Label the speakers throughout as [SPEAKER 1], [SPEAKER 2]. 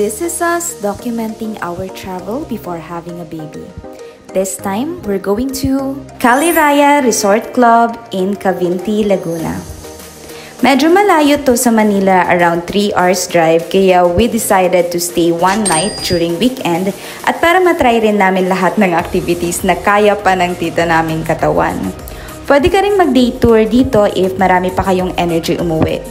[SPEAKER 1] This is us documenting our travel before having a baby. This time, we're going to Caliraya Resort Club in Cavinti, Laguna. Medyo malayo to sa Manila, around 3 hours drive, kaya we decided to stay one night during weekend at para matry rin namin lahat ng activities na kaya pa ng tita naming katawan. Pwede ka rin mag-day tour dito if marami pa kayong energy umuwi.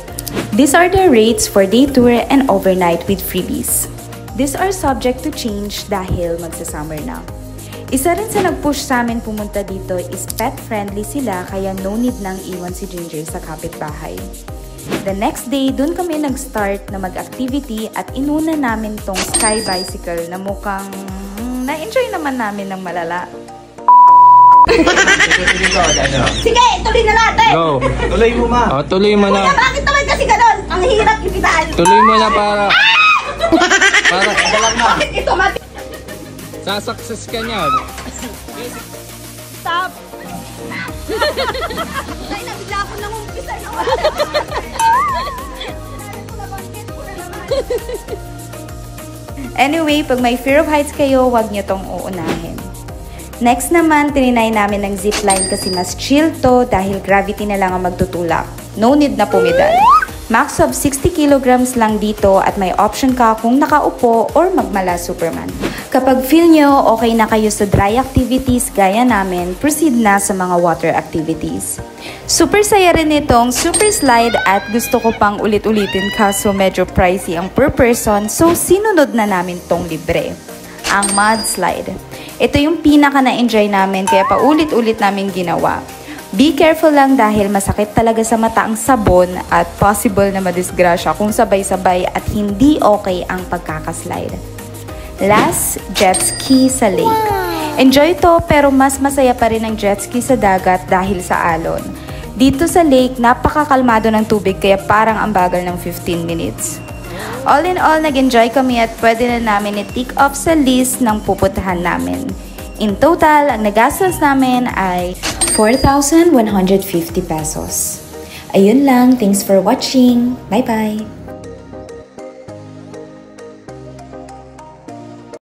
[SPEAKER 1] These are the rates for day tour and overnight with freebies. These are subject to change dahil magsa-summer na. Isa rin sa nag-push sa amin pumunta dito is pet-friendly sila kaya no need nang iwan si Ginger sa kapitbahay. The next day, dun kami nag-start na mag-activity at inuna namin tong sky bicycle na mukhang na-enjoy naman namin ng malala.
[SPEAKER 2] Sige, tuloy na natin!
[SPEAKER 3] Go!
[SPEAKER 4] Tuloy mo, ma!
[SPEAKER 3] Oh, tuloy mo na!
[SPEAKER 2] Kuya, bakit naman kasi ganon? Ang hirap ipitaan!
[SPEAKER 3] Tuloy mo na para...
[SPEAKER 2] Bakit ito mati?
[SPEAKER 3] Sasuccess ka niyan!
[SPEAKER 2] Stop! Ay, nabigla ako nang umpisa na
[SPEAKER 1] Anyway, pag may fear of heights kayo, huwag nyo tong uunahin. Next naman, tininay namin ng zipline kasi mas chill to dahil gravity na lang ang magtutulak. No need na pumidal. Max of 60 kilograms lang dito at may option ka kung nakaupo or magmala Superman. Kapag feel nyo okay na kayo sa dry activities gaya namin, proceed na sa mga water activities. Super saya rin itong super slide at gusto ko pang ulit-ulitin kaso medyo pricey ang per person so sinunod na namin tong libre. Ang mud slide. Ito yung pinaka na-enjoy namin kaya paulit-ulit namin ginawa. Be careful lang dahil masakit talaga sa mata ang sabon at possible na madisgrasya kung sabay-sabay at hindi okay ang pagkakaslide. Last, jet ski sa lake. Enjoy to pero mas masaya pa rin ang jet ski sa dagat dahil sa alon. Dito sa lake, napakakalmado ng tubig kaya parang ang bagal ng 15 minutes. All in all, nag-enjoy kami at pwede na namin i-tick off sa list ng pupuntahan namin. In total, ang nagastos namin ay 4,150 pesos. Ayun lang, thanks for watching. Bye-bye!